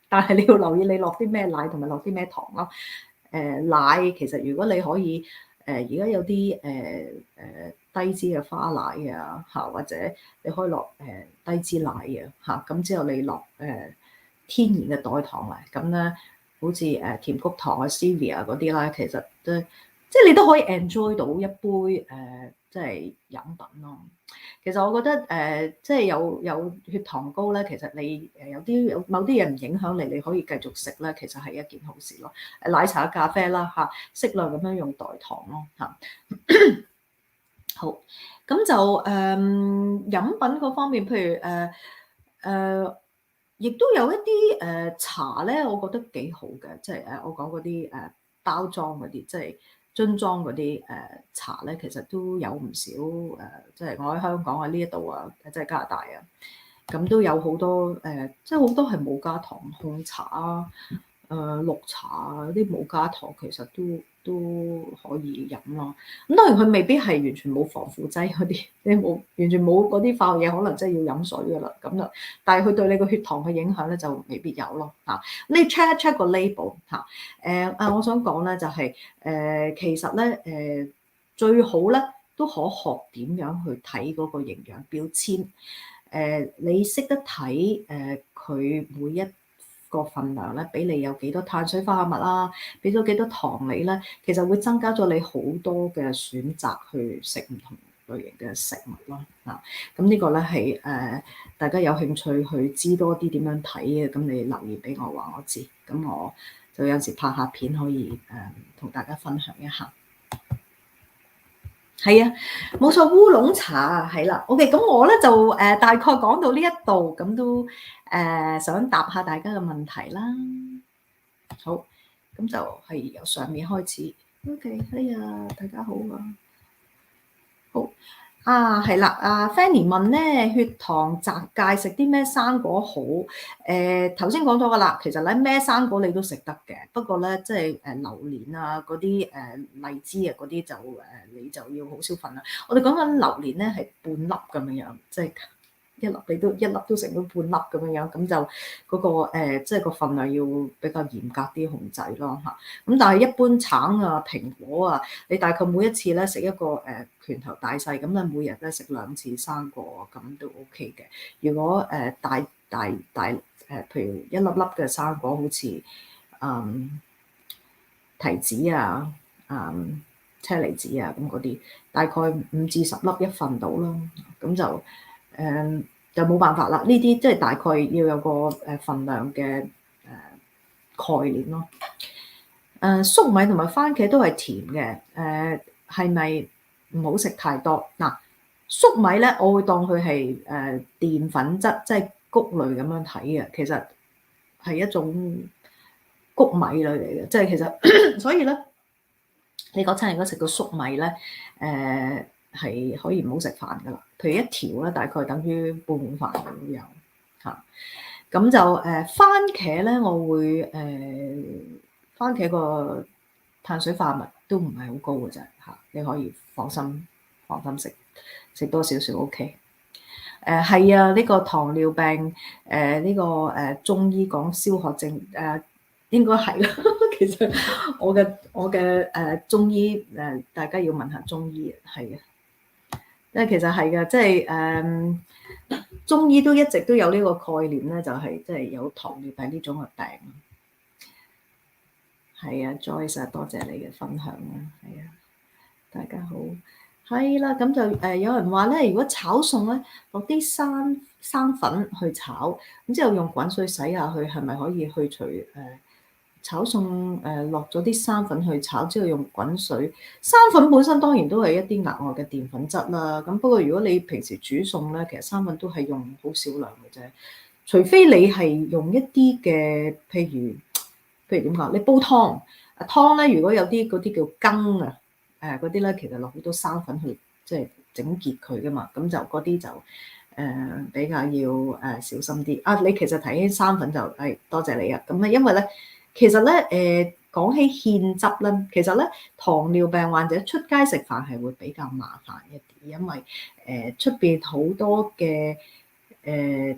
Speaker 1: 但係你要留意你落啲咩奶同埋落啲咩糖咯。奶其實如果你可以而家有啲低脂嘅花奶啊嚇，或者你可以落低脂奶啊嚇，咁之後你落天然嘅代糖嚟，咁咧好似甜菊糖啊、stevia 嗰啲啦，其實都即係你都可以 enjoy 到一杯即係飲品咯。其實我覺得即係有血糖高咧，其實你有某啲嘢唔影響你，你可以繼續食咧，其實係一件好事咯。奶茶、咖啡啦嚇，適量咁樣用代糖咯嚇。好，咁就飲品嗰方面，譬如亦都有一啲茶咧，我覺得幾好嘅，即係我講嗰啲包裝嗰啲，即係樽裝嗰啲茶咧，其實都有唔少即係我喺香港喺呢一度啊，即係加拿大啊，咁都有好多即係好多係冇加糖紅茶啊。綠茶啊，啲冇加糖其實都可以飲咯。咁當然佢未必係完全冇防腐劑嗰啲，你冇完全冇嗰啲化學嘢，可能真係要飲水噶啦咁就。但係佢對你個血糖嘅影響咧就未必有咯嚇。你 check 一 check 個 label 嚇。我想講咧就係其實咧最好咧都可學點樣去睇嗰個營養標籤。你識得睇佢每一個份量咧，俾你有幾多碳水化合物啦，俾咗幾多糖你咧，其實會增加咗你好多嘅選擇去食唔同類型嘅食物咯。咁呢個咧係大家有興趣去知多啲點樣睇嘅，咁你留言俾我話我知，咁我就有時拍下片可以同大家分享一下。係啊，冇錯，烏龍茶啊，係啦。OK，咁我咧就大概講到呢一度，咁都想答下大家嘅問題啦。好，咁就係由上面開始。OK，哎呀，大家好啊，好啊，係啦。阿 Fanny 問咧，血糖擇戒食啲咩生果好？頭先講咗噶啦，其實咧咩生果你都食得嘅，不過咧即係榴蓮啊嗰啲荔枝啊嗰啲就你就要好少份啦。我哋講緊榴蓮咧係半粒咁樣樣，即係一粒你都一粒都食到半粒咁樣樣，咁就嗰個即係個份量要比較嚴格啲控制咯嚇。咁但係一般橙啊、蘋果啊，你大概每一次咧食一個拳頭大細，咁咧每日咧食2次生果，咁都 OK 嘅。如果大譬如一粒粒嘅生果，好似提子啊、車厘子啊咁嗰啲，大概5至10粒一份到啦。咁就冇辦法啦。呢啲即係大概要有個份量嘅概念咯。粟米同埋番茄都係甜嘅，係咪唔好食太多？嗱，粟米咧，我會當佢係澱粉質，即係穀類咁樣睇嘅。其實係一種穀米類嚟嘅，即係其實所以咧，你嗰餐如果食到粟米咧，係可以唔好食飯噶啦。譬如一條咧，大概等於半碗飯咁樣嚇。咁就番茄咧，我會番茄個碳水化合物都唔係好高嘅啫嚇，你可以放心食多少少 OK。係啊，呢個糖尿病呢個中醫講消渴症應該係啦。其實我嘅中醫大家要問下中醫係啊，因為其實係嘅，即係中醫都一直都有呢個概念咧，就係即係有糖尿病呢種嘅病。係啊，Joyce 啊，多謝你嘅分享啊，係啊，大家好。係啦，咁就有人話咧，如果炒餸咧落啲生粉去炒，咁之後用滾水洗下去，係咪可以去除炒餸落咗啲生粉去炒之後用滾水？生粉本身當然都係一啲額外嘅澱粉質啦。咁不過如果你平時煮餸咧，其實生粉都係用好少量嘅啫。除非你係用一啲嘅，譬如點講？你煲湯湯咧，如果有啲嗰啲叫羹啊，嗰啲咧，其實落好多生粉去即係整結佢噶嘛，咁就嗰啲就比較要小心啲。啊，你其實提起生粉就係多謝你啊。咁啊，因為咧其實咧講起芡汁咧，其實咧糖尿病患者出街食飯係會比較麻煩一啲，因為出邊好多嘅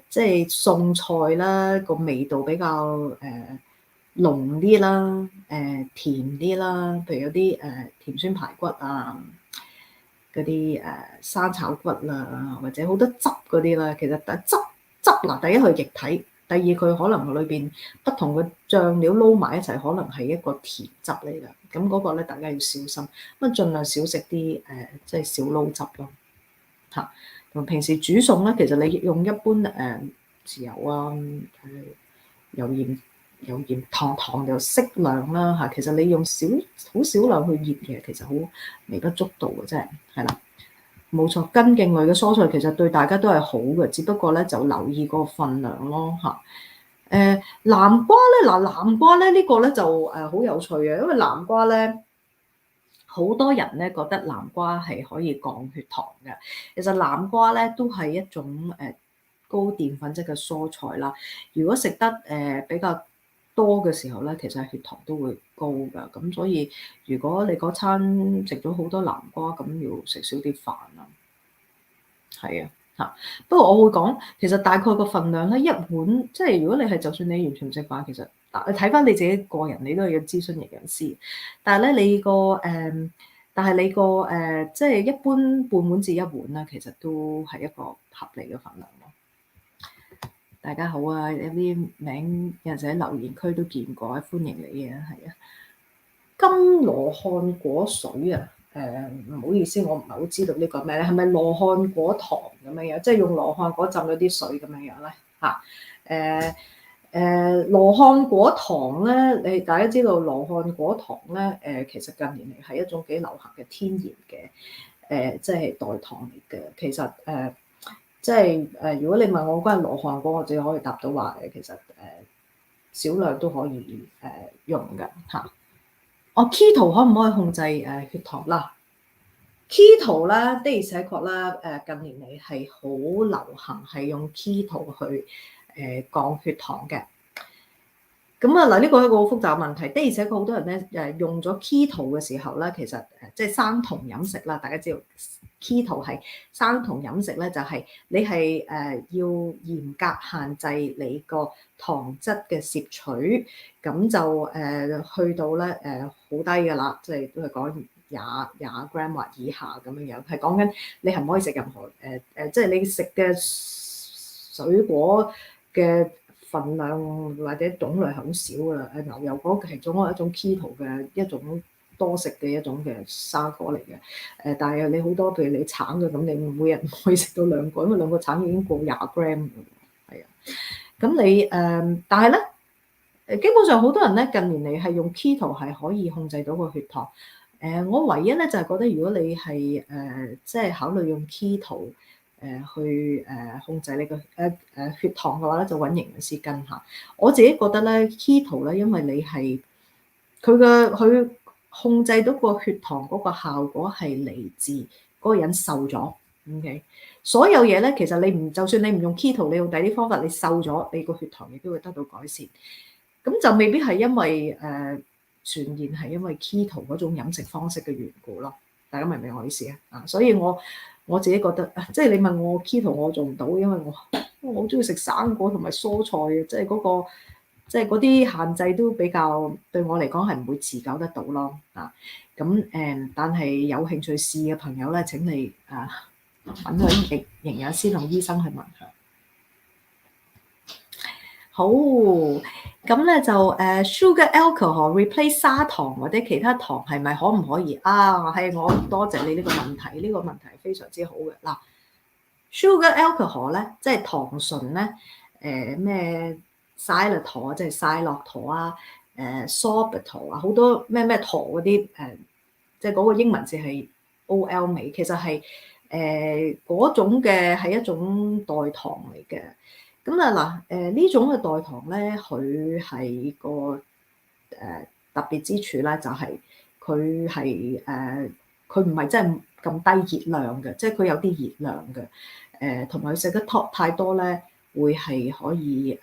Speaker 1: 即係餸菜啦，個味道比較濃啲啦，甜啲啦，譬如有啲甜酸排骨啊，嗰啲生炒骨啦，或者好多汁嗰啲啦。其實汁嗱，第一佢液體，第二佢可能裏邊不同嘅醬料撈埋一齊，可能係一個甜汁嚟㗎。咁嗰個咧，大家要小心，咁啊盡量少食啲即係少撈汁咯嚇。同平時煮餸咧，其實你用一般豉油啊、油鹽。有鹽糖就適量啦嚇，其實你用好少量去醃嘅，其實好微不足道嘅啫，係啦，冇錯。根莖類嘅蔬菜其實對大家都係好嘅，只不過咧就留意個份量咯嚇。南瓜咧，南瓜咧呢個咧就好有趣嘅，因為南瓜咧好多人咧覺得南瓜係可以降血糖嘅，其實南瓜咧都係一種高澱粉質嘅蔬菜啦。如果食得比較多嘅時候咧，其實血糖都會高㗎，咁所以如果你嗰餐食咗好多南瓜，咁要食少啲飯啦。係啊，嚇！不過我會講，其實大概個份量咧，一碗即係如果你係就算你完全唔食飯，其實嗱你睇翻你自己個人，你都係要諮詢營養師。但係咧，但係你個即係一般半碗至一碗啦，其實都係一個合理嘅份量咯。大家好啊！有啲名有陣時喺留言區都見過，歡迎你啊，係啊！金羅漢果水啊，唔好意思，我唔係好知道呢個咩咧，係咪羅漢果糖咁樣樣？即係用羅漢果浸咗啲水咁樣樣咧嚇？羅漢果糖咧，你大家知道羅漢果糖咧其實近年嚟係一種幾流行嘅天然嘅即係代糖嚟嘅。其實即係如果你問我關於羅漢果，我只可以答到話其實少量都可以用嘅嚇。我 keto 可唔可以控制血糖啦？keto 啦，的而且確啦，近年嚟係好流行係用 keto 去降血糖嘅。咁啊嗱，呢個係一個好複雜嘅問題。的而且確好多人咧用咗 keto 嘅時候咧，其實即係生酮飲食啦。大家知道 keto 係生酮飲食咧，就係你係要嚴格限制你個糖質嘅攝取，咁就去到咧好低㗎啦，即係都係講廿 gram 或以下咁樣樣，係講緊你係唔可以食任何即係你食嘅水果嘅份量或者種類係好少㗎啦。牛油果其中係一種 keto 嘅一種多食嘅一種嘅生果嚟嘅。但係你好多譬如你橙嘅咁，你每日可以食到兩個，因為兩個橙已經過廿 gram 㗎。係啊，咁你但係咧基本上好多人咧近年嚟係用 keto 係可以控制到個血糖。我唯一咧就係覺得如果你係即係考慮用 keto。去控制你個血糖嘅話咧，就揾營養師跟下。我自己覺得咧 keto 咧，因為你係佢控制到個血糖嗰個效果係嚟自嗰個人瘦咗。OK，所有嘢咧，其實就算你唔用 keto，你用第啲方法，你瘦咗，你個血糖亦都會得到改善。咁就未必係因為傳言係因為 keto 嗰種飲食方式嘅緣故咯。大家明唔明我意思啊？所以我自己覺得，即係你問我 keto 我做唔到，因為我好中意食生果同埋蔬菜嘅，即係嗰啲限制都比較對我嚟講係唔會持久得到咯。咁但係有興趣試嘅朋友咧，請你揾佢營養師同醫生去問下。好，咁咧就sugar alcohol replace 砂糖或者其他糖係咪可唔可以啊？係，我多謝你呢個問題，呢個問題係非常之好嘅。嗱，sugar alcohol 咧，即係糖醇咧，咩 xylitol 即係賽洛陀啊，sorbitol 啊，好多咩陀嗰啲即係嗰個英文字係 OL 尾，其實係嗰種嘅係一種代糖嚟嘅。咁啊嗱，呢種嘅代糖咧，佢係個特別之處咧，就係佢係佢唔係真係咁低熱量嘅，即係佢有啲熱量嘅。同埋佢食得太多咧，會係可以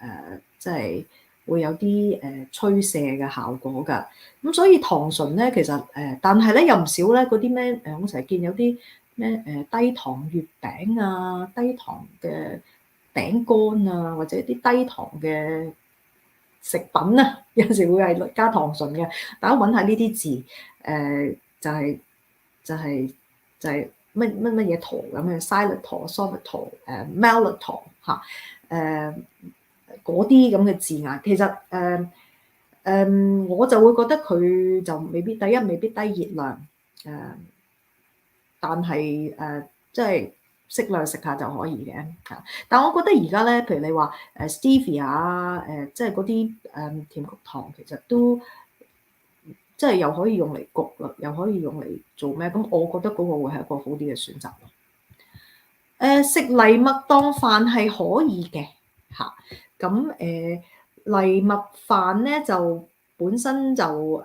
Speaker 1: 即係會有啲催瀉嘅效果㗎。咁所以糖醇咧，其實但係咧又唔少咧嗰啲咩我成日見有啲咩低糖月餅啊，低糖嘅餅乾啊，或者啲低糖嘅食品啊，有陣時會係加糖醇嘅。大家揾下呢啲字，就係、就係、就係乜嘢糖咁嘅 xylitol、sorbitol、maltitol 嚇，嗰啲咁嘅字眼，其實我就會覺得佢就未必第一未必低熱量，但係即係適量食下就可以嘅嚇。但我覺得而家咧，譬如你話stevia 啊，即係嗰啲甜菊糖，其實都即係又可以用嚟焗啦，又可以用嚟做咩？咁我覺得嗰個會係一個好啲嘅選擇咯。食藜麥當飯係可以嘅嚇，咁藜麥飯咧就本身就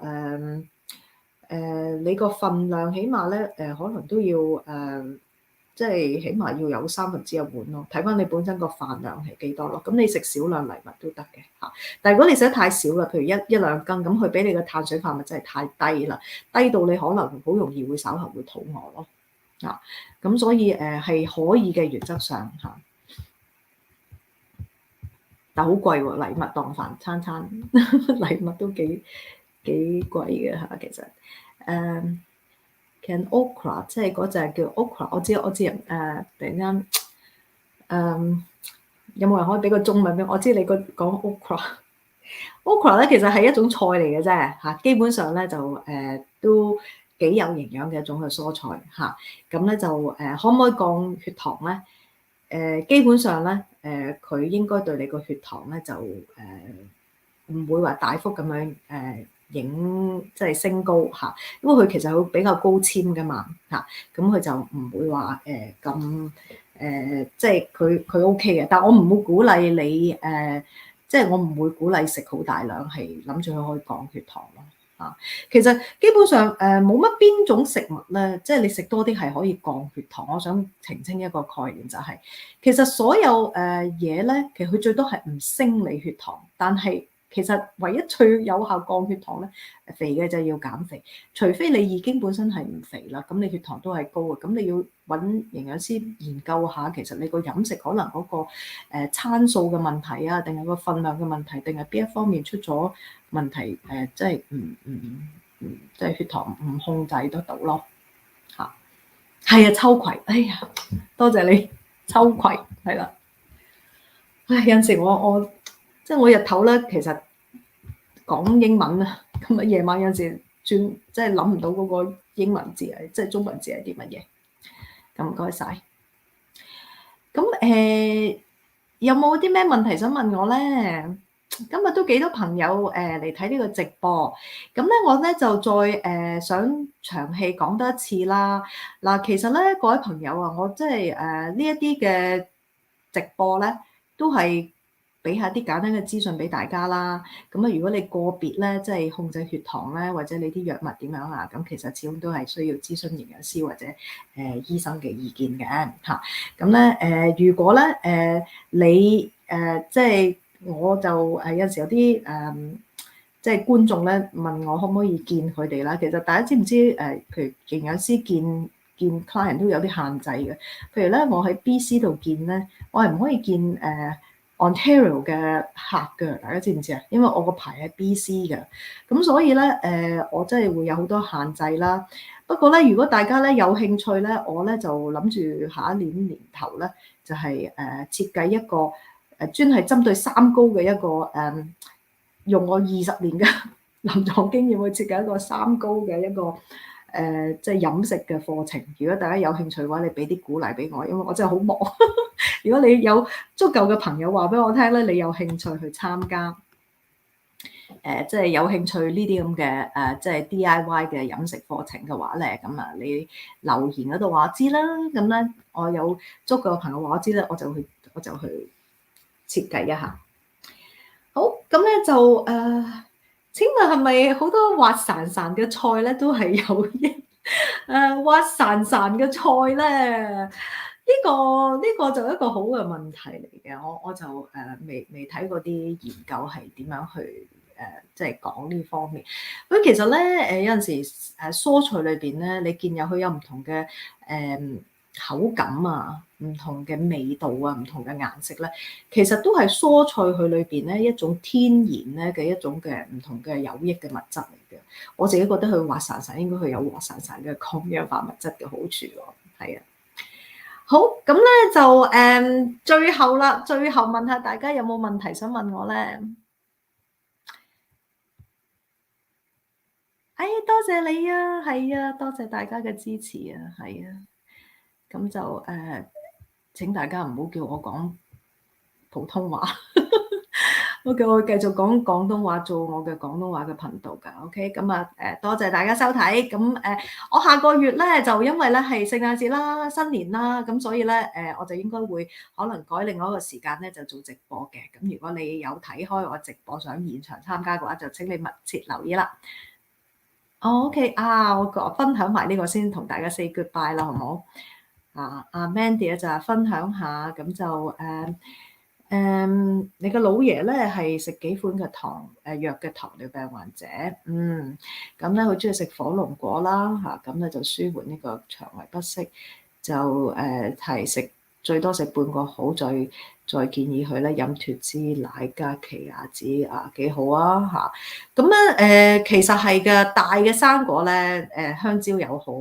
Speaker 1: 你個份量起碼咧可能都要即係起碼要有1/3碗咯，睇翻你本身個飯量係幾多咯。咁你食少量藜麥都得嘅嚇，但係如果你食得太少啦，譬如一兩斤，咁佢俾你嘅碳水化物真係太低啦，低到你可能好容易會稍後會肚餓咯。啊，咁所以係可以嘅原則上嚇，但好貴喎，藜麥當飯餐餐藜麥都幾貴嘅嚇，其實can okra 即係嗰隻叫 okra，我知突然間有冇人可以俾個中文俾我？我知你講 okra 咧其實係一種菜嚟嘅啫嚇，基本上咧就都幾有營養嘅一種嘅蔬菜嚇，咁咧就可唔可以降血糖咧？基本上咧佢應該對你個血糖咧就唔會話大幅咁樣即係升高嚇，因為佢其實會比較高纖噶嘛嚇，咁佢就唔會話咁即係佢 OK 嘅，但係我唔會鼓勵你即係我唔會鼓勵食好大量，係諗住佢可以降血糖咯嚇。其實基本上冇乜邊種食物咧，即係你食多啲係可以降血糖。我想澄清一個概念就係，其實所有嘢咧，其實佢最多係唔升你血糖，但係其實唯一最有效降血糖咧，肥嘅就要減肥，除非你已經本身係唔肥啦，咁你血糖都係高嘅，咁你要揾營養師研究下，其實你個飲食可能嗰個餐數嘅問題啊，定係個分量嘅問題，定係邊一方面出咗問題？即係即係血糖唔控制得到咯嚇。係啊，秋葵，哎呀，多謝你，秋葵係啦。唉，有陣時我即係我日頭咧，其實講英文啊，咁啊夜晚有陣時轉即係諗唔到嗰個英文字係，即係中文字係啲乜嘢？咁唔該晒。咁有冇啲咩問題想問我咧？今日都幾多朋友嚟睇呢個直播，咁咧我咧就再想長氣講多一次啦。嗱，其實咧各位朋友啊，我即係呢一啲嘅直播咧，都係俾下啲簡單嘅資訊俾大家啦。咁啊，如果你個別咧即係控制血糖咧，或者你啲藥物點樣啊，咁其實始終都係需要諮詢營養師或者醫生嘅意見嘅嚇。咁咧如果咧你即係我就有時有啲即係觀眾咧問我可唔可以見佢哋啦。其實大家知唔知譬如營養師見 client 都有啲限制嘅。譬如咧，我喺 BC 度見咧，我係唔可以見Ontario 嘅客嘅。大家知唔知啊？因為我個牌係 BC 嘅，咁所以咧我真係會有好多限制啦。不過咧，如果大家咧有興趣咧，我咧就諗住下一年年頭咧就係設計一個專係針對三高嘅一個用我20年嘅臨床經驗去設計一個3高嘅一個即係飲食嘅課程。如果大家有興趣嘅話，你俾啲鼓勵俾我，因為我真係好忙。如果你有足夠嘅朋友話俾我聽咧，你有興趣去參加，即係有興趣呢啲咁嘅即係 DIY 嘅飲食課程嘅話咧，咁啊，你留言嗰度話我知啦。咁咧，我有足夠嘅朋友話我知咧，我就去設計一下。好，咁咧就請問係咪好多滑潺潺嘅菜咧都係有益？滑潺潺嘅菜咧，呢個就一個好嘅問題嚟嘅。我就未睇過啲研究係點樣去即係講呢方面。咁其實咧有陣時蔬菜裏邊咧，你見佢有唔同嘅口感啊，唔同嘅味道啊，唔同嘅顏色咧，其實都係蔬菜佢裏邊咧一種天然咧嘅一種嘅唔同嘅有益嘅物質嚟嘅。我自己覺得佢滑潺潺應該佢有滑潺潺嘅抗氧化物質嘅好處喎。係啊，好，咁咧就最後啦，最後問下大家有冇問題想問我咧？多謝你啊，係啊，多謝大家嘅支持啊，係啊。咁就請大家唔好叫我講普通話，我叫我繼續講廣東話，做我嘅廣東話嘅頻道㗎。OK，咁啊多謝大家收睇。咁我下個月咧就因為咧係聖誕節啦、新年啦，咁所以咧我就應該會可能改另外一個時間咧就做直播嘅。咁如果你有睇開我直播想現場參加嘅話，就請你密切留意啦。OK 啊，我分享埋呢個先，同大家 say goodbye 啦，好唔好？阿 Mandy 咧就係分享下，咁就你個老爺咧係食幾款嘅藥嘅糖尿病患者，咁咧佢中意食火龍果啦嚇，咁咧就舒緩呢個腸胃不適，就係食最多食半個好，再建議佢咧飲脫脂奶加奇亞籽幾好啊嚇，咁咧其實係嘅，大嘅生果咧香蕉又好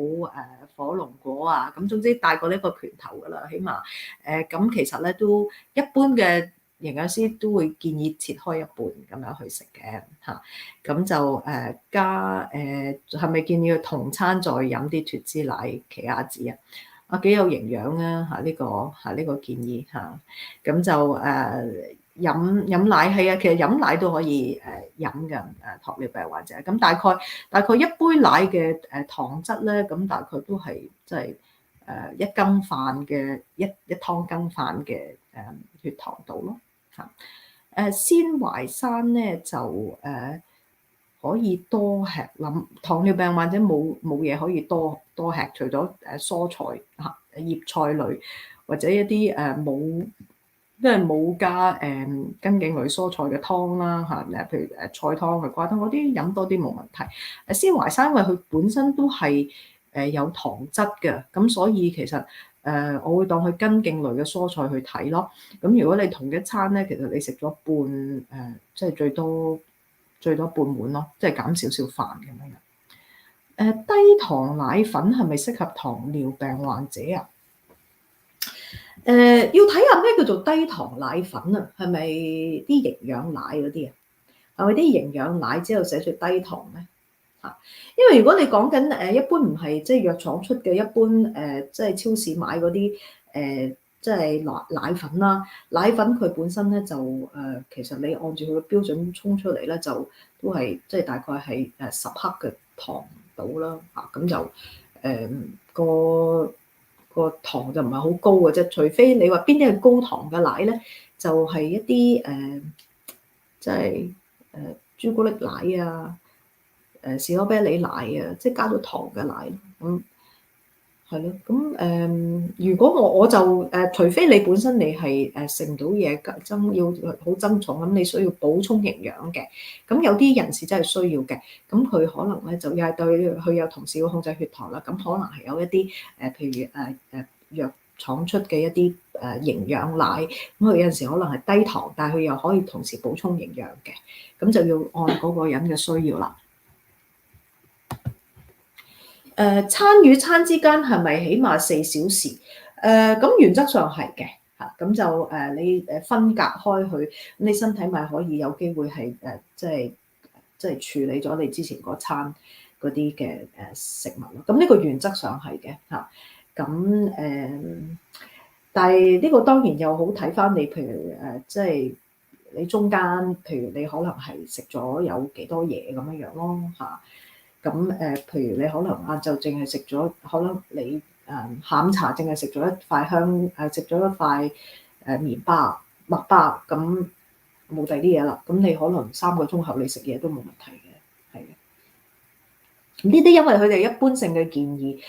Speaker 1: 火龍果啊，咁總之大過呢個拳頭噶啦，起碼咁其實咧都一般嘅營養師都會建議切開一半咁樣去食嘅嚇，咁就加係咪建議佢同餐再飲啲脫脂奶奇亞籽啊？幾有營養啊嚇！呢個建議嚇，咁就飲奶係啊，其實飲奶都可以飲嘅糖尿病患者，咁大概一杯奶嘅糖質咧，咁大概都係即係一羹飯嘅一湯羹飯嘅血糖度咯嚇。鮮淮山咧就可以多吃，糖尿病患者冇嘢可以多吃，除咗蔬菜嚇、葉菜類或者一啲即係冇加根莖類蔬菜嘅湯啦嚇，譬如菜湯、西瓜湯嗰啲飲多啲冇問題。鮮淮山因為佢本身都係有糖質嘅，咁所以其實我會當佢根莖類嘅蔬菜去睇咯。咁如果你同一餐咧，其實你食咗半即係最多半碗咯，即係減少少飯咁樣。低糖奶粉係咪適合糖尿病患者啊？要睇下咩叫做低糖奶粉啊？係咪啲營養奶嗰啲啊？係咪啲營養奶之後寫住低糖咧？嚇，因為如果你講緊一般唔係即係藥廠出嘅，一般即係超市買嗰啲即係奶粉啦，奶粉佢本身咧就其實你按照佢嘅標準沖出嚟咧，就都係即係大概係10克嘅糖到啦嚇，咁就個糖就唔係好高嘅啫，除非你話邊啲係高糖嘅奶咧，就係一啲即係朱古力奶啊、士多啤梨奶啊，即係加咗糖嘅奶咁。係咯，咁如果我就除非你本身你係食唔到嘢，要好增重，咁你需要補充營養嘅，咁有啲人士真係需要嘅，咁佢可能咧就又係對佢有同時要控制血糖啦，咁可能係有一啲譬如藥廠出嘅一啲營養奶，咁佢有陣時可能係低糖，但係佢又可以同時補充營養嘅，咁就要按嗰個人嘅需要啦。餐與餐之間係咪起碼4小時？咁原則上係嘅嚇，咁就你分隔開佢，咁你身體咪可以有機會係即係處理咗你之前嗰餐嗰啲嘅食物咯。咁呢個原則上係嘅嚇。咁但係呢個當然又好睇翻你，譬如即係你中間，譬如你可能係食咗有幾多嘢咁樣樣咯嚇。咁譬如你可能晏晝淨係食咗，可能你下午茶淨係食咗一塊食咗一塊麵包麥包，咁冇第二啲嘢啦。咁你可能3個鐘後你食嘢都冇問題嘅，係嘅。呢啲因為佢哋一般性嘅建議，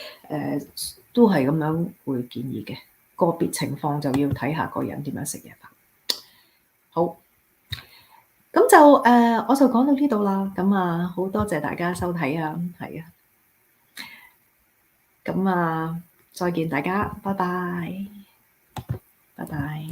Speaker 1: 都係咁樣會建議嘅。個別情況就要睇下個人點樣食嘢法。好，咁就我就講到呢度啦。咁啊，好多謝大家收睇啊，係啊。咁啊，再見大家，拜拜，拜拜。